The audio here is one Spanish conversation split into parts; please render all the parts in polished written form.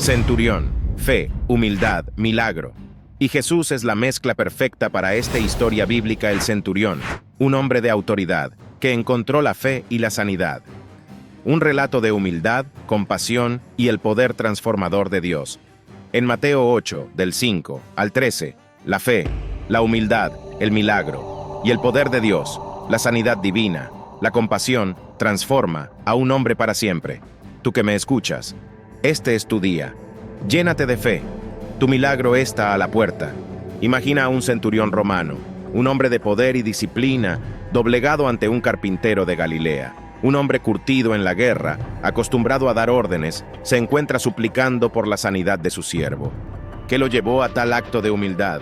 Centurión, fe, humildad, milagro. Y Jesús es la mezcla perfecta para esta historia bíblica. El centurión, un hombre de autoridad, que encontró la fe y la sanidad. Un relato de humildad, compasión y el poder transformador de Dios. En Mateo 8, del 5 al 13, la fe, la humildad, el milagro y el poder de Dios, la sanidad divina, la compasión, transforma a un hombre para siempre. Tú que me escuchas, este es tu día. Llénate de fe. Tu milagro está a la puerta. Imagina a un centurión romano, un hombre de poder y disciplina, doblegado ante un carpintero de Galilea. Un hombre curtido en la guerra, acostumbrado a dar órdenes, se encuentra suplicando por la sanidad de su siervo. ¿Qué lo llevó a tal acto de humildad?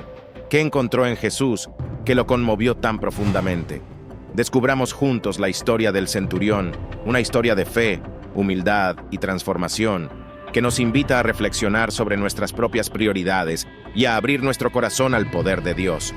¿Qué encontró en Jesús que lo conmovió tan profundamente? Descubramos juntos la historia del centurión, una historia de fe, humildad y transformación, que nos invita a reflexionar sobre nuestras propias prioridades y a abrir nuestro corazón al poder de Dios.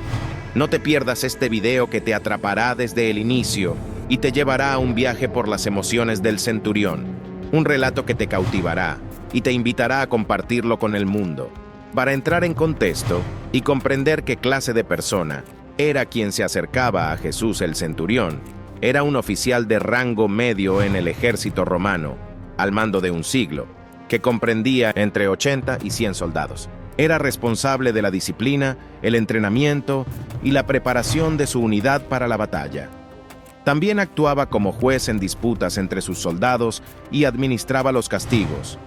No te pierdas este video que te atrapará desde el inicio y te llevará a un viaje por las emociones del centurión, un relato que te cautivará y te invitará a compartirlo con el mundo. Para entrar en contexto y comprender qué clase de persona era quien se acercaba a Jesús, el centurión era un oficial de rango medio en el ejército romano, al mando de un siglo, que comprendía entre 80 y 100 soldados. Era responsable de la disciplina, el entrenamiento y la preparación de su unidad para la batalla. También actuaba como juez en disputas entre sus soldados y administraba los castigos.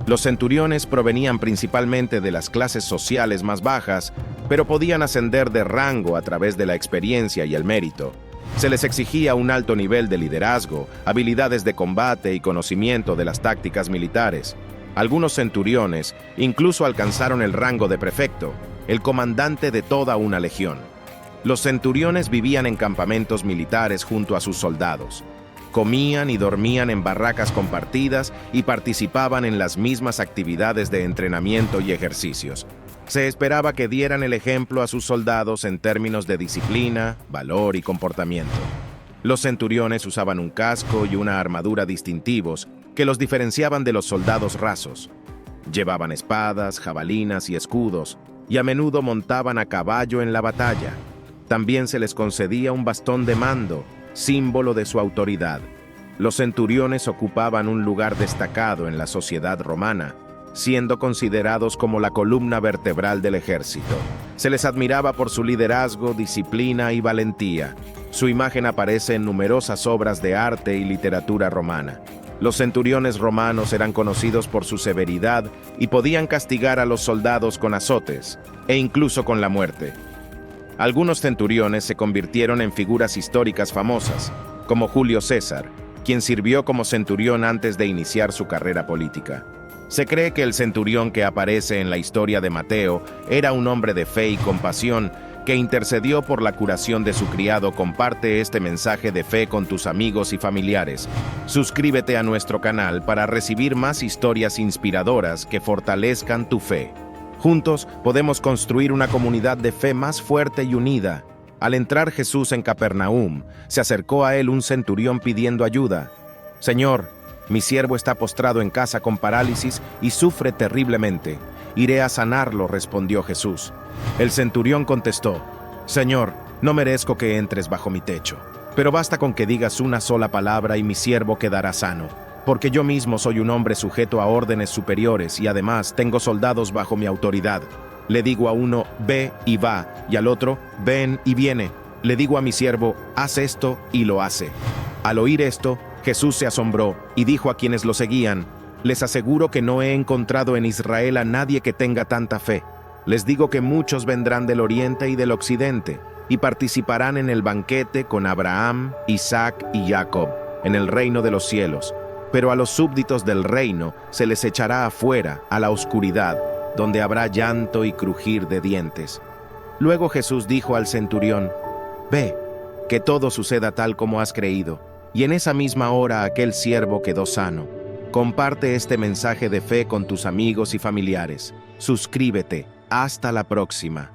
Los centuriones provenían principalmente de las clases sociales más bajas, pero podían ascender de rango a través de la experiencia y el mérito. Se les exigía un alto nivel de liderazgo, habilidades de combate y conocimiento de las tácticas militares. Algunos centuriones incluso alcanzaron el rango de prefecto, el comandante de toda una legión. Los centuriones vivían en campamentos militares junto a sus soldados. Comían y dormían en barracas compartidas y participaban en las mismas actividades de entrenamiento y ejercicios. Se esperaba que dieran el ejemplo a sus soldados en términos de disciplina, valor y comportamiento. Los centuriones usaban un casco y una armadura distintivos que los diferenciaban de los soldados rasos. Llevaban espadas, jabalinas y escudos, y a menudo montaban a caballo en la batalla. También se les concedía un bastón de mando, símbolo de su autoridad. Los centuriones ocupaban un lugar destacado en la sociedad romana, siendo considerados como la columna vertebral del ejército. Se les admiraba por su liderazgo, disciplina y valentía. Su imagen aparece en numerosas obras de arte y literatura romana. Los centuriones romanos eran conocidos por su severidad y podían castigar a los soldados con azotes e incluso con la muerte. Algunos centuriones se convirtieron en figuras históricas famosas, como Julio César, quien sirvió como centurión antes de iniciar su carrera política. Se cree que el centurión que aparece en la historia de Mateo era un hombre de fe y compasión que intercedió por la curación de su criado. Comparte este mensaje de fe con tus amigos y familiares. Suscríbete a nuestro canal para recibir más historias inspiradoras que fortalezcan tu fe. Juntos podemos construir una comunidad de fe más fuerte y unida. Al entrar Jesús en Capernaum, se acercó a él un centurión pidiendo ayuda. «Señor, mi siervo está postrado en casa con parálisis y sufre terriblemente. Iré a sanarlo», respondió Jesús. El centurión contestó: «Señor, no merezco que entres bajo mi techo, pero basta con que digas una sola palabra y mi siervo quedará sano. Porque yo mismo soy un hombre sujeto a órdenes superiores y además tengo soldados bajo mi autoridad. Le digo a uno, ve y va, y al otro, ven y viene. Le digo a mi siervo, haz esto y lo hace». Al oír esto, Jesús se asombró y dijo a quienes lo seguían: «Les aseguro que no he encontrado en Israel a nadie que tenga tanta fe. Les digo que muchos vendrán del oriente y del occidente y participarán en el banquete con Abraham, Isaac y Jacob en el reino de los cielos. Pero a los súbditos del reino se les echará afuera, a la oscuridad, donde habrá llanto y crujir de dientes». Luego Jesús dijo al centurión: «Ve, que todo suceda tal como has creído». Y en esa misma hora aquel siervo quedó sano. Comparte este mensaje de fe con tus amigos y familiares. Suscríbete. Hasta la próxima.